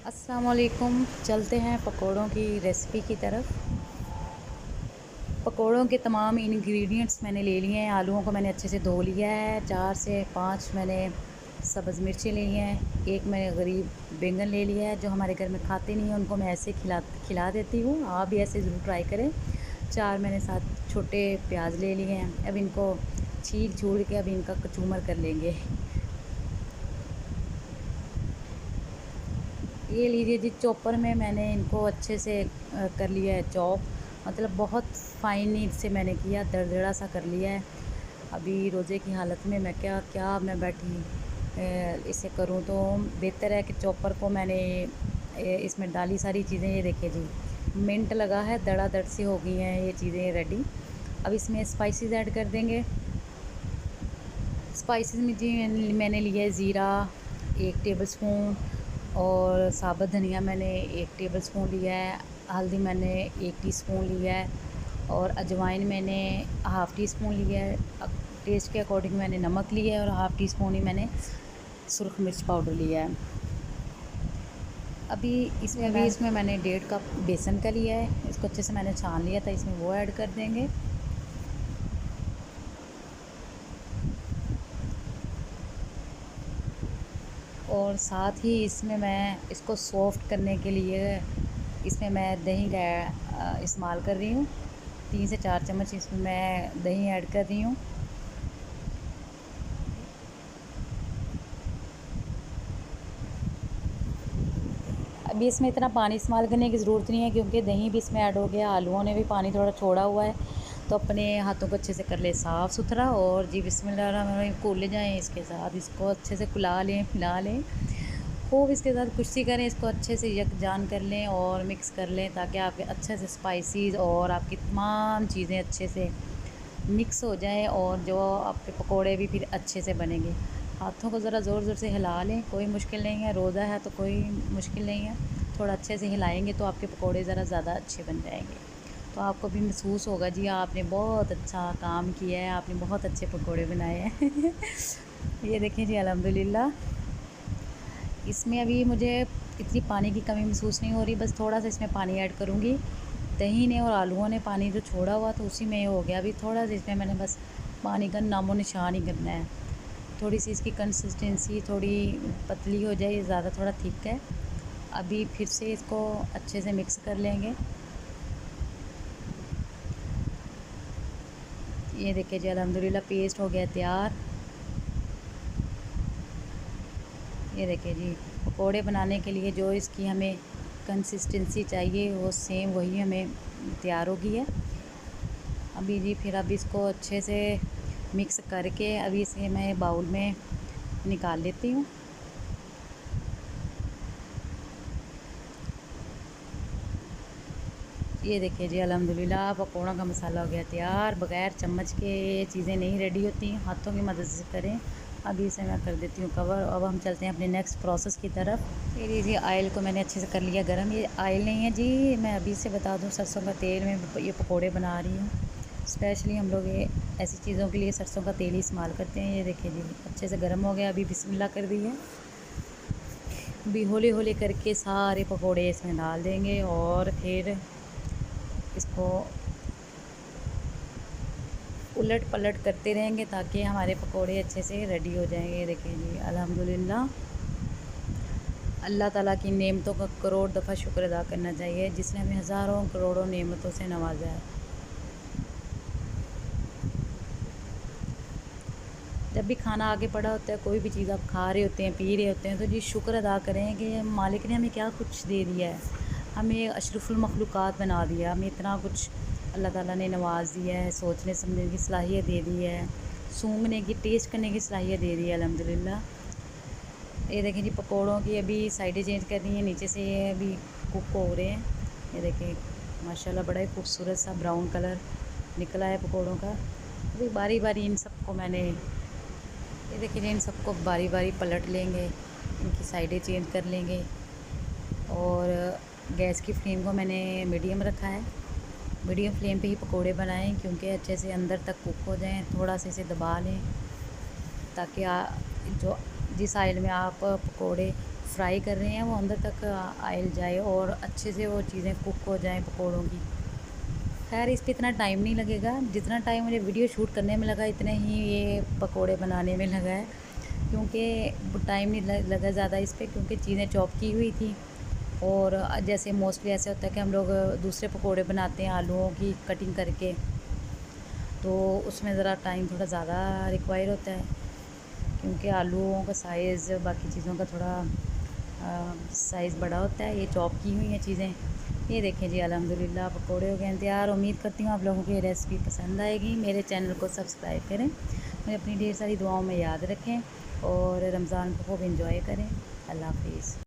अस्सलाम वालेकुम। चलते हैं पकोड़ों की रेसिपी की तरफ। पकोड़ों के तमाम इंग्रेडिएंट्स मैंने ले लिए हैं। आलूओं को मैंने अच्छे से धो लिया है। 4 से 5 मैंने सब्ज़ मिर्ची ली हैं। एक मैंने गरीब बैंगन ले लिया है। जो हमारे घर में खाते नहीं हैं उनको मैं ऐसे खिला देती हूँ। आप भी ऐसे ज़रूर ट्राई करें। 4 मैंने 7 छोटे प्याज ले लिए हैं। अब इनको छील छूल के अब इनका कचूमर कर लेंगे। ये लीजिए जी, चॉपर में मैंने इनको अच्छे से कर लिया है चॉप। मतलब बहुत फाइन से मैंने किया, दरदरा सा कर लिया है। अभी रोज़े की हालत में मैं क्या क्या मैं बैठी इसे करूँ तो बेहतर है कि चॉपर को मैंने इसमें डाली सारी चीज़ें। ये देखिए जी, मिंट लगा है, दड़ादड़ सी हो गई हैं ये चीज़ें रेडी। अब इसमें स्पाइसेस ऐड कर देंगे। स्पाइसेस में जी मैंने लिया है ज़ीरा 1 टेबलस्पून, और साबुत धनिया मैंने 1 टेबलस्पून लिया है। हल्दी मैंने 1 टीस्पून लिया है, और अजवाइन मैंने हाफ़ टी स्पून लिया है। अब टेस्ट के अकॉर्डिंग मैंने नमक लिया है, और हाफ़ टी स्पून ही मैंने सुरख मिर्च पाउडर लिया है। अभी इसमें मैंने 1.5 कप बेसन का लिया है। इसको अच्छे से मैंने छान लिया था, इसमें वो ऐड कर देंगे। और साथ ही इसमें मैं इसको सॉफ़्ट करने के लिए इसमें मैं दही का इस्तेमाल कर रही हूँ। 3 से 4 चम्मच इसमें मैं दही ऐड कर रही हूँ। अभी इसमें इतना पानी इस्तेमाल करने की ज़रूरत नहीं है, क्योंकि दही भी इसमें ऐड हो गया, आलूओं ने भी पानी थोड़ा छोड़ा हुआ है। तो अपने हाथों को अच्छे से कर ले साफ़ सुथरा, और जी बिस्मिल्लाह कोले जाएँ इसके साथ। इसको अच्छे से कुला लें, मिला लें, खूब इसके साथ कुश्ती करें। इसको अच्छे से यकजान कर लें और मिक्स कर लें, ताकि आपके अच्छे से स्पाइसेस और आपकी तमाम चीज़ें अच्छे से मिक्स हो जाएं, और जो आपके पकोड़े भी फिर अच्छे से बनेंगे। हाथों को ज़रा ज़ोर ज़ोर से हिला लें, कोई मुश्किल नहीं है। रोज़ा है तो कोई मुश्किल नहीं है। थोड़ा अच्छे से हिलाएंगे तो आपके पकोड़े ज़रा ज़्यादा अच्छे बन जाएंगे। तो आपको भी महसूस होगा जी आपने बहुत अच्छा काम किया है, आपने बहुत अच्छे पकोड़े बनाए हैं। ये देखें जी, अल्हम्दुलिल्लाह। इसमें अभी मुझे इतनी पानी की कमी महसूस नहीं हो रही। बस थोड़ा सा इसमें पानी ऐड करूँगी। दही ने और आलूओं ने पानी जो छोड़ा हुआ तो उसी में हो गया। अभी थोड़ा सा इसमें मैंने बस पानी का नामो निशान ही करना है। थोड़ी सी इसकी कंसिस्टेंसी थोड़ी पतली हो जाए, ज़्यादा थोड़ा थिक है। अभी फिर से इसको अच्छे से मिक्स कर लेंगे। ये देखिए जी, अल्हम्दुलिल्लाह पेस्ट हो गया तैयार। ये देखिए जी, पकोड़े बनाने के लिए जो इसकी हमें कंसिस्टेंसी चाहिए वो सेम वही हमें तैयार हो गई है। अभी जी फिर अब इसको अच्छे से मिक्स करके अभी इसे मैं बाउल में निकाल लेती हूँ। ये देखिए जी, अल्हम्दुलिल्लाह पकौड़ों का मसाला हो गया तैयार। बग़ैर चम्मच के ये चीज़ें नहीं रेडी होती, हाथों की मदद से करें। अभी इसे मैं कर देती हूँ कवर। अब हम चलते हैं अपने नेक्स्ट प्रोसेस की तरफ। ये लीजिए, ऑयल को मैंने अच्छे से कर लिया गर्म। ये ऑयल नहीं है जी, मैं अभी से बता दूँ, सरसों का तेल में ये पकौड़े बना रही हूँ। स्पेशली हम लोग ये ऐसी चीज़ों के लिए सरसों का तेल ही इस्तेमाल करते हैं। ये देखिए जी, अच्छे से गर्म हो गया। अभी बिस्मिल्लाह कर दी है। अभी हौले हौले करके सारे पकौड़े इसमें डाल देंगे, और फिर इसको उलट पलट करते रहेंगे ताकि हमारे पकोड़े अच्छे से रेडी हो जाएंगे। ये देखिए जी, अल्हम्दुलिल्लाह। अल्लाह ताला की नेमतों का करोड़ दफ़ा शुक्र अदा करना चाहिए, जिसने हमें हज़ारों करोड़ों नेमतों से नवाजा है। जब भी खाना आगे पड़ा होता है, कोई भी चीज़ आप खा रहे होते हैं, पी रहे होते हैं, तो जी शुक्र अदा करें कि मालिक ने हमें क्या कुछ दे दिया है। हमें अशरफुल मखलूक़ात बना दिया, हमें इतना कुछ अल्लाह ताला ने नवाज दिया है। सोचने समझने की सलाहियत दे दी है, सूंघने की, टेस्ट करने की सलाहियत दे दी है, अल्हम्दुलिल्लाह। ये देखें जी, पकोड़ों की अभी साइडें चेंज कर दी हैं, नीचे से ये अभी कुक हो रहे हैं। ये देखें, माशाल्लाह बड़ा ही खूबसूरत सा ब्राउन कलर निकला है पकोड़ों का। अभी बारी बारी इन सबको मैंने, ये देखिए, इन सबको बारी बारी पलट लेंगे, इनकी साइडें चेंज कर लेंगे। और गैस की फ्लेम को मैंने मीडियम रखा है। मीडियम फ्लेम पे ही पकोड़े बनाएं, क्योंकि अच्छे से अंदर तक कुक हो जाएं। थोड़ा सा इसे दबा लें ताकि जो जिस आयल में आप पकोड़े फ्राई कर रहे हैं वो अंदर तक आयल जाए और अच्छे से वो चीज़ें कुक हो जाएं पकोड़ों की। खैर इस पे इतना टाइम नहीं लगेगा, जितना टाइम मुझे वीडियो शूट करने में लगा इतने ही ये पकोड़े बनाने में लगा है, क्योंकि टाइम नहीं लगा ज़्यादा इस पे, क्योंकि चीज़ें चॉप की हुई थी। और जैसे मोस्टली ऐसे होता है कि हम लोग दूसरे पकोड़े बनाते हैं आलूओं की कटिंग करके, तो उसमें ज़रा टाइम थोड़ा ज़्यादा रिक्वायर होता है, क्योंकि आलूओं का साइज़ बाकी चीज़ों का थोड़ा साइज़ बड़ा होता है। ये चॉप की हुई हैं चीज़ें। ये देखें जी, अल्हम्दुलिल्लाह पकोड़े हो गए हैं तैयार। उम्मीद करती हूँ आप लोगों को ये रेसिपी पसंद आएगी। मेरे चैनल को सब्सक्राइब करें, मुझे अपनी ढेर सारी दुआओं में याद रखें और रमज़ान को खूब इंजॉय करें। अल्लाह हाफिज़।